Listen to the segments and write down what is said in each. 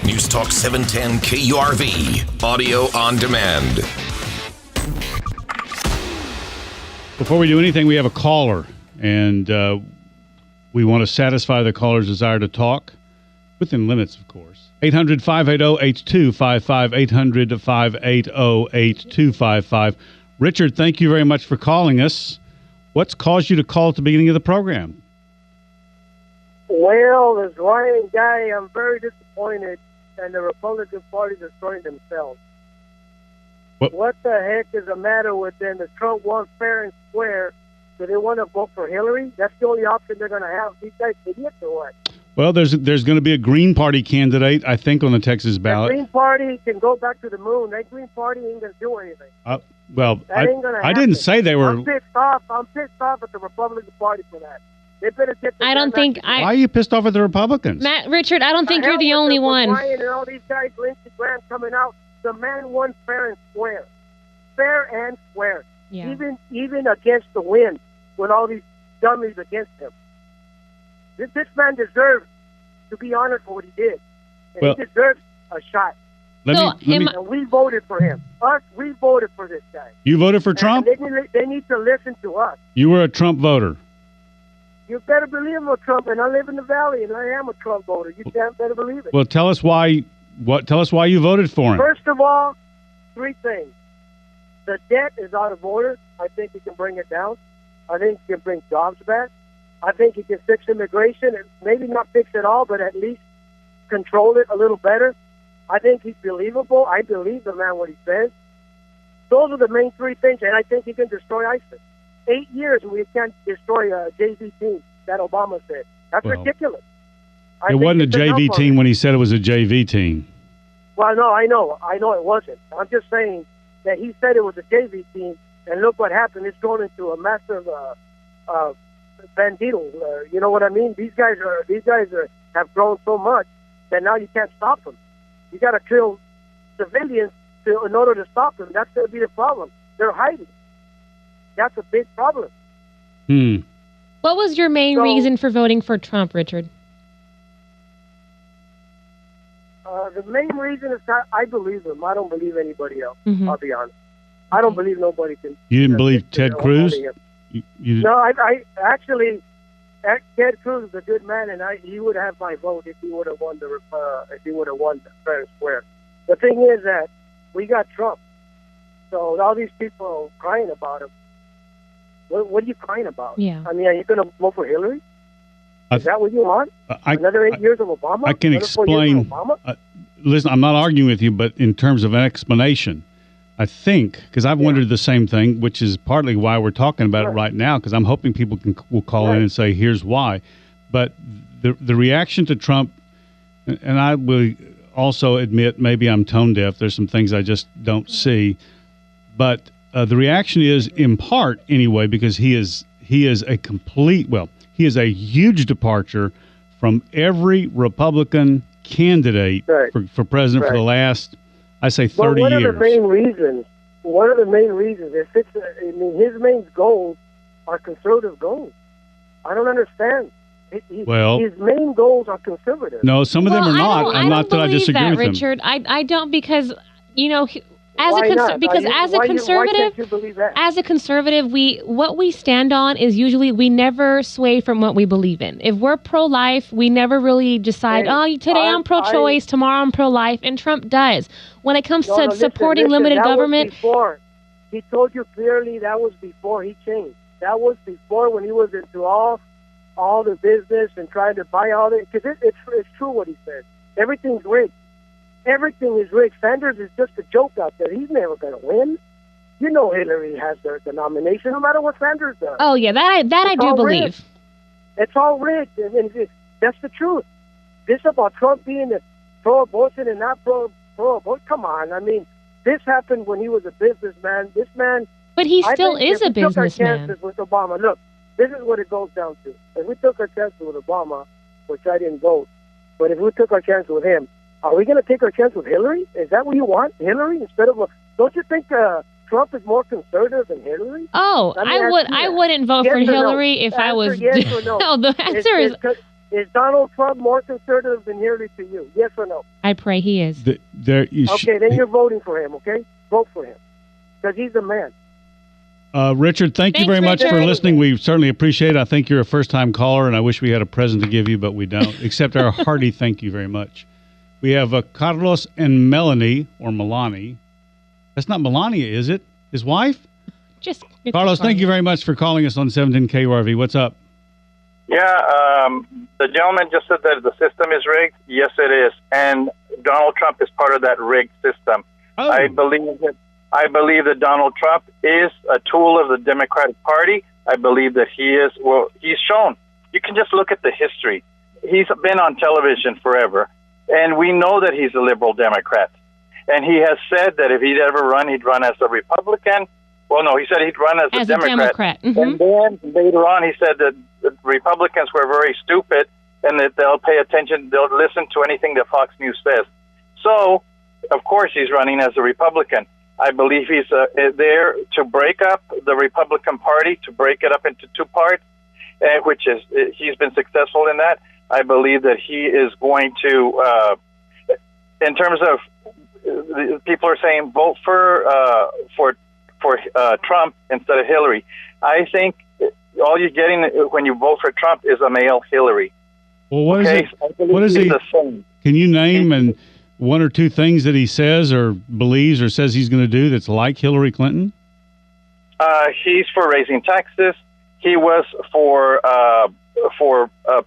NewsTalk 710 KURV. Audio on demand. Before we do anything, we have a caller, and we want to satisfy the caller's desire to talk, within limits, of course. 800-580-8255, 800-580-8255. Richard, thank you very much for calling us. What's caused you to call at the beginning of the program? Well, this Ryan guy, I'm very disappointed, and the Republican Party is destroying themselves. What the heck is the matter with them? The Trump won fair and square. Do they want to vote for Hillary? That's the only option they're going to have. These guys idiots or what? Well, there's going to be a Green Party candidate, I think, on the Texas ballot. The Green Party can go back to the moon. That Green Party ain't going to do anything. Well, I didn't say they were. I'm pissed off at the Republican Party for that. They better get. I don't think. Why are you pissed off at the Republicans? Richard, I don't think you're the only one. Ryan and all these guys, Lindsey Graham coming out. The man won fair and square. Fair and square. Yeah. Even against the wind, with all these dummies against him. This man deserves to be honored for what he did. And he deserves a shot. And we voted for him. We voted for this guy. You voted for Trump? They need to listen to us. You were a Trump voter. You better believe I'm a Trump, and I live in the Valley, and I am a Trump voter. You better believe it. Well, tell us why. Tell us why you voted for him. First of all, three things. The debt is out of order. I think he can bring it down. I think he can bring jobs back. I think he can fix immigration, and maybe not fix it all, but at least control it a little better. I think he's believable. I believe the man what he says. Those are the main three things, and I think he can destroy ISIS. 8 years and we can't destroy a JV team, that Obama said. That's ridiculous. It wasn't a JV team when he said it was a JV team. Well, no, I know it wasn't. I'm just saying that he said it was a JV team, and look what happened. It's grown into a massive bandito. You know what I mean? These guys have grown so much that now you can't stop them. You got to kill civilians in order to stop them. That's going to be the problem. They're hiding. That's a big problem. What was your main reason for voting for Trump, Richard? The main reason is that I believe him. I don't believe anybody else. Mm-hmm. I'll be honest. I don't believe nobody can. You didn't believe Ted Cruz? No, I actually, Ted Cruz is a good man, and he would have my vote if he would have won the fair and square. The thing is that we got Trump, so all these people are crying about him. What are you crying about? Yeah. I mean, are you going to vote for Hillary? Is that what you want? Another 8 years of Obama? I can explain. Listen, I'm not arguing with you, but in terms of an explanation, I think, because I've wondered the same thing, which is partly why we're talking about it right now, because I'm hoping people will call in and say, here's why. But the reaction to Trump, and I will also admit maybe I'm tone deaf. There's some things I just don't see. But the reaction is, in part anyway, because he is a huge departure from every Republican candidate for president for the last, I say, 30 years. What are the main reasons? What are the main reasons? His main goals are conservative goals. I don't understand. His main goals are conservative. No, some of them are not. Not that I disagree with him. Richard. I don't, because, as Why a not? conservative, what we stand on is usually we never sway from what we believe in. If we're pro-life, we never really decide, today I'm pro-choice, tomorrow I'm pro-life, and Trump does. When it comes to supporting limited government, he told you clearly that was before he changed. That was before when he was into all the business and trying to buy all the, because it's true what he said. Everything's rigged. Everything is rigged. Sanders is just a joke out there. He's never going to win. You know Hillary has the nomination no matter what Sanders does. Oh, yeah, that I do believe. Rigged. It's all rigged. And that's the truth. This about Trump being pro-abortion and not pro-abortion, come on. I mean, this happened when he was a businessman. This man... But he still is a businessman. We took our chances with Obama. Look, this is what it goes down to. If we took our chances with Obama, which I didn't vote, but if we took our chances with him, are we going to take our chance with Hillary? Is that what you want, Hillary? Instead of don't you think Trump is more conservative than Hillary? Oh, I wouldn't vote for Hillary if I was. Yes or no? No, the answer is Is Donald Trump more conservative than Hillary to you? Yes or no? I pray he is. Okay, then you're voting for him, okay? Vote for him. Because he's a man. Richard, thank you very much for listening. We certainly appreciate it. I think you're a first-time caller, and I wish we had a present to give you, but we don't, except our hearty thank you very much. We have Carlos and Melanie, or Melanie. That's not Melania, is it? His wife? Just Carlos, thank you very much for calling us on 17 KURV. What's up? Yeah, the gentleman just said that the system is rigged. Yes, it is. And Donald Trump is part of that rigged system. Oh. I believe that Donald Trump is a tool of the Democratic Party. I believe that he's shown. You can just look at the history. He's been on television forever, and we know that he's a liberal Democrat. And he has said that if he'd ever run, he'd run as a Republican. Well, no, he said he'd run as a Democrat. Mm-hmm. And then later on, he said that the Republicans were very stupid and that they'll pay attention, they'll listen to anything that Fox News says. So, of course, he's running as a Republican. I believe he's there to break up the Republican Party, to break it up into two parts, which is he's been successful in that. I believe that he is going to, in terms of people are saying vote for Trump instead of Hillary. I think all you're getting when you vote for Trump is a male Hillary. Well, what is it? What is he? Can you name one or two things that he says or believes or says he's going to do that's like Hillary Clinton? He's for raising taxes. He was for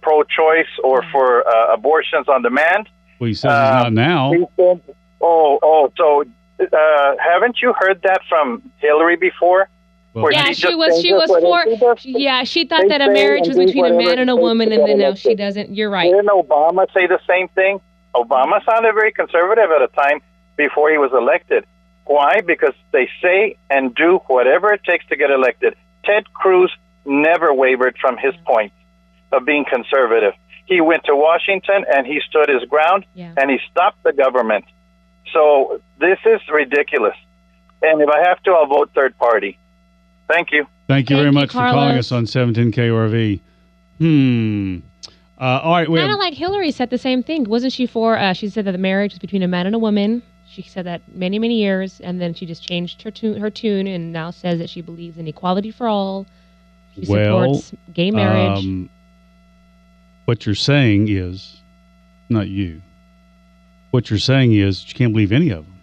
pro-choice or for abortions on demand. Well, he says he's not now. So haven't you heard that from Hillary before? Well, yeah, she was for. Yeah, she thought that a marriage was between a man and a woman, and then now she doesn't. You're right. Didn't Obama say the same thing? Obama sounded very conservative at a time before he was elected. Why? Because they say and do whatever it takes to get elected. Ted Cruz never wavered from his point of being conservative. He went to Washington and he stood his ground and he stopped the government. So this is ridiculous. And if I have to, I'll vote third party. Thank you. Thank you very much for calling us on 17 KURV. All right. Kind of like Hillary said the same thing. Wasn't she for, she said that the marriage was between a man and a woman. She said that many, many years, and then she just changed her tune and now says that she believes in equality for all. She supports gay marriage. What you're saying is, not you, what you're saying is you can't believe any of them.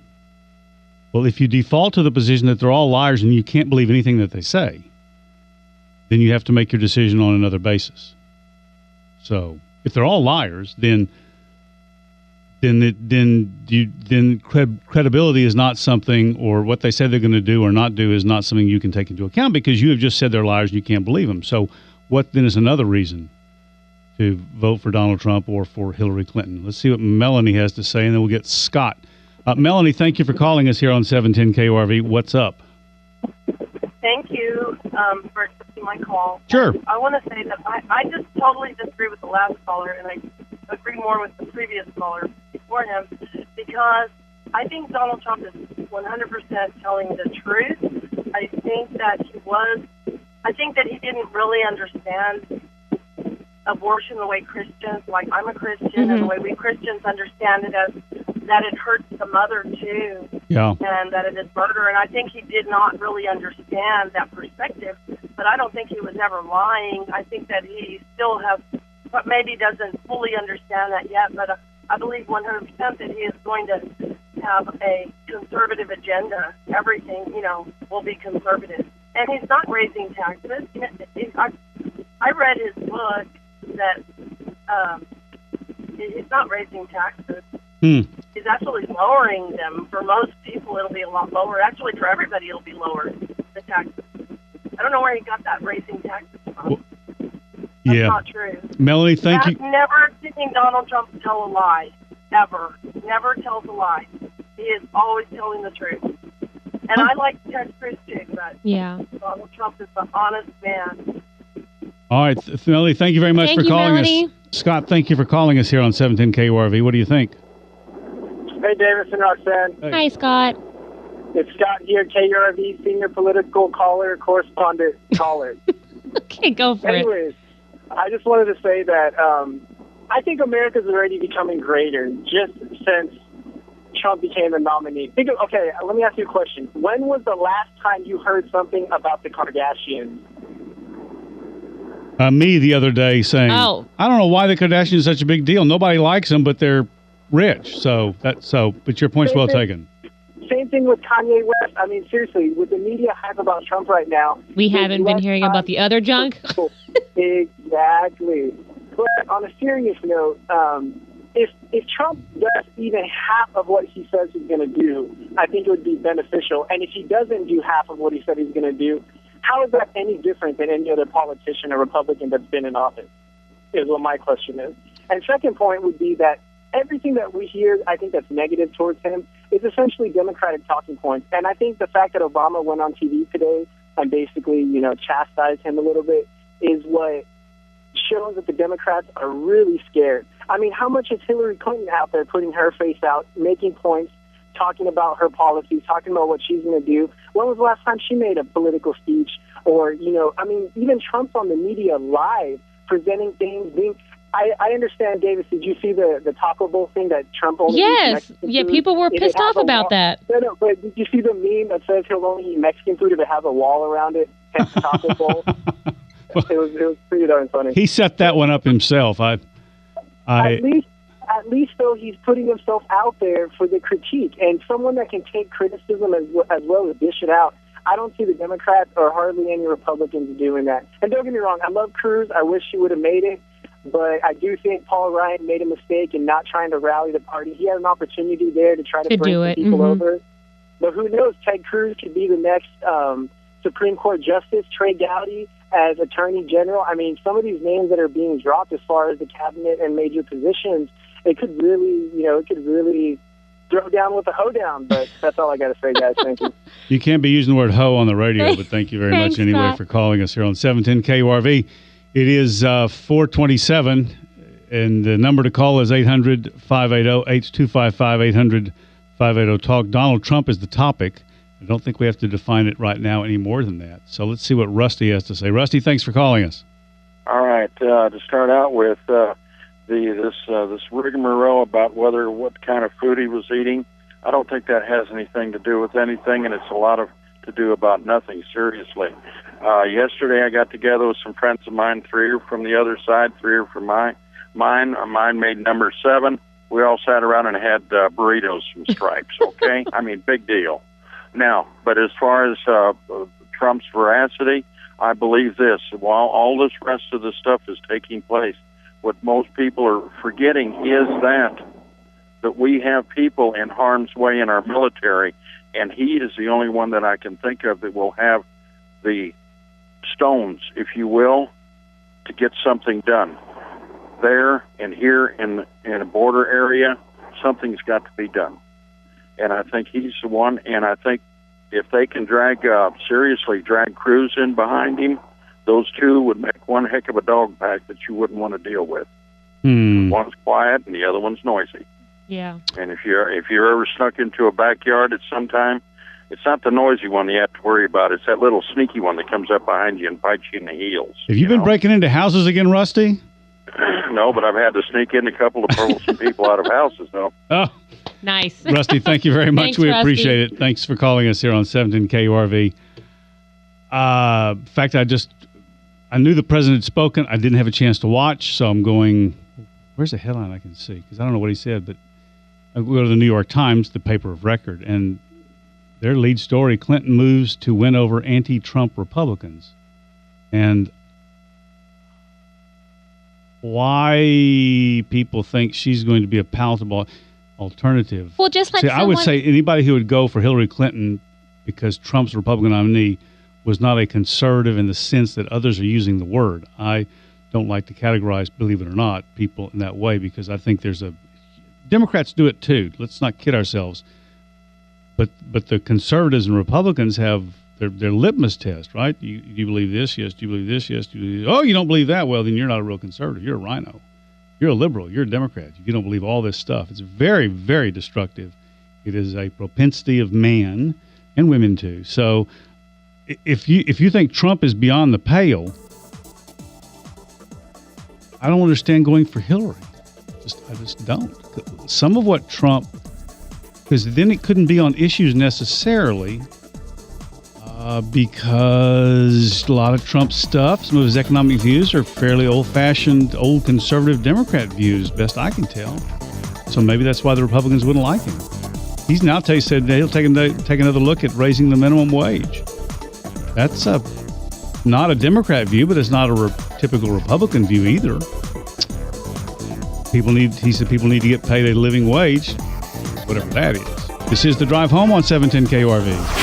Well, if you default to the position that they're all liars and you can't believe anything that they say, then you have to make your decision on another basis. So if they're all liars, then credibility is not something, or what they say they're going to do or not do is not something you can take into account because you have just said they're liars and you can't believe them. So what then is another reason to vote for Donald Trump or for Hillary Clinton? Let's see what Melanie has to say, and then we'll get Scott. Melanie, thank you for calling us here on 710 KURV. What's up? Thank you for accepting my call. Sure. I want to say that I just totally disagree with the last caller, and I agree more with the previous caller before him, because I think Donald Trump is 100% telling the truth. I think that he didn't really understand abortion the way Christians, like I'm a Christian, and the way we Christians understand it as that it hurts the mother too, and that it is murder. And I think he did not really understand that perspective, but I don't think he was ever lying. I think that he still has, but maybe doesn't fully understand that yet, but I believe 100% that he is going to have a conservative agenda. Everything, will be conservative. And he's not raising taxes. I read his book that he's not raising taxes. He's actually lowering them. For most people, it'll be a lot lower. Actually, for everybody, it'll be lower, the taxes. I don't know where he got that raising taxes from. That's not true. Melanie, thank you. I've never seen Donald Trump tell a lie, ever. Never tells a lie. He is always telling the truth. And I like Ted Cruz too, but Donald Trump is an honest man. All right, Melanie, thank you very much for calling us. Scott, thank you for calling us here on 710 KURV. What do you think? Hey, Davis and Roxanne. Hey. Hi, Scott. It's Scott here, KURV, senior political correspondent caller. Okay, go for Anyways, I just wanted to say that I think America's already becoming greater just since Trump became the nominee. Okay, let me ask you a question. When was the last time you heard something about the Kardashians? Me the other day saying, I don't know why the Kardashians are such a big deal. Nobody likes them, but they're rich. But your point's well taken. Same thing with Kanye West. I mean, seriously, with the media hype about Trump right now. We haven't been hearing about the other junk. Exactly. But on a serious note, if Trump does even half of what he says he's going to do, I think it would be beneficial. And if he doesn't do half of what he said he's going to do, how is that any different than any other politician or Republican that's been in office, is what my question is. And second point would be that everything that we hear, I think that's negative towards him, is essentially Democratic talking points. And I think the fact that Obama went on TV today and basically, chastised him a little bit is what shows that the Democrats are really scared. I mean, how much is Hillary Clinton out there putting her face out, making points, talking about her policies, talking about what she's going to do? When was the last time she made a political speech? Or, even Trump's on the media live presenting things, I understand, Davis, did you see the Taco Bowl thing that Trump only eats Mexican food? People were pissed off about that. No, but did you see the meme that says he'll only eat Mexican food if it has a wall around it, hence Taco Bowl? It was pretty darn funny. He set that one up himself. At least though, he's putting himself out there for the critique, and someone that can take criticism as well as dish it out. I don't see the Democrats or hardly any Republicans doing that. And don't get me wrong, I love Cruz. I wish he would have made it. But I do think Paul Ryan made a mistake in not trying to rally the party. He had an opportunity there to try to bring some people over. But who knows? Ted Cruz could be the next Supreme Court Justice, Trey Gowdy as Attorney General. I mean, some of these names that are being dropped as far as the cabinet and major positions, it could really throw down with a hoedown. But that's all I got to say, guys. Thank you. You can't be using the word hoe on the radio, but thank you very much anyway for calling us here on 710 KURV. It is 4:27, and the number to call is 800-580-8255, 800-580-TALK. Donald Trump is the topic. I don't think we have to define it right now any more than that. So let's see what Rusty has to say. Rusty, thanks for calling us. All right. To start out with, this rigmarole about what kind of food he was eating, I don't think that has anything to do with anything, and it's a lot to do about nothing, seriously. Yesterday I got together with some friends of mine. 3 are from the other side, 3 are from mine. Mine made number 7. We all sat around and had burritos from Stripes, okay? I mean, big deal. Now, but as far as Trump's veracity, I believe this. While all this rest of the stuff is taking place, what most people are forgetting is that we have people in harm's way in our military, and he is the only one that I can think of that will have the stones, if you will, to get something done. There and here in a border area, something's got to be done. And I think he's the one, and I think if they can drag Cruz in behind him, those two would make one heck of a dog pack that you wouldn't want to deal with. One's quiet and the other one's noisy. Yeah. And if you're ever snuck into a backyard at some time, it's not the noisy one you have to worry about. It's that little sneaky one that comes up behind you and bites you in the heels. Have you been breaking into houses again, Rusty? No, but I've had to sneak in a couple to pull some people out of houses, though. Oh. Nice. Rusty, thank you very much. Thanks, we Rusty. appreciate it. Thanks for calling us here on 17 KURV. In fact, I knew the president had spoken. I didn't have a chance to watch, so I'm going, where's the headline I can see? Because I don't know what he said, but I go to the New York Times, the paper of record, and their lead story, Clinton moves to win over anti-Trump Republicans. And why people think she's going to be a palatable alternative. Well, just like I would say anybody who would go for Hillary Clinton because Trump's Republican nominee was not a conservative in the sense that others are using the word. I don't like to categorize, believe it or not, people in that way because I think Democrats do it too. Let's not kid ourselves. But the conservatives and Republicans have their litmus test, right? Do you believe this? Yes. Do you believe this? Yes. Do you believe this? Oh, you don't believe that? Well, then you're not a real conservative. You're a rhino. You're a liberal. You're a Democrat. If you don't believe all this stuff, it's very, very destructive. It is a propensity of man and women too. So if you think Trump is beyond the pale, I don't understand going for Hillary. I just don't. Some of what Trump, because then it couldn't be on issues necessarily, because a lot of Trump's stuff, some of his economic views are fairly old-fashioned, old conservative Democrat views, best I can tell. So maybe that's why the Republicans wouldn't like him. He's now said that he'll take another look at raising the minimum wage. That's not a Democrat view, but it's not a typical Republican view either. He said people need to get paid a living wage, whatever that is. This is The Drive Home on 710 KURV.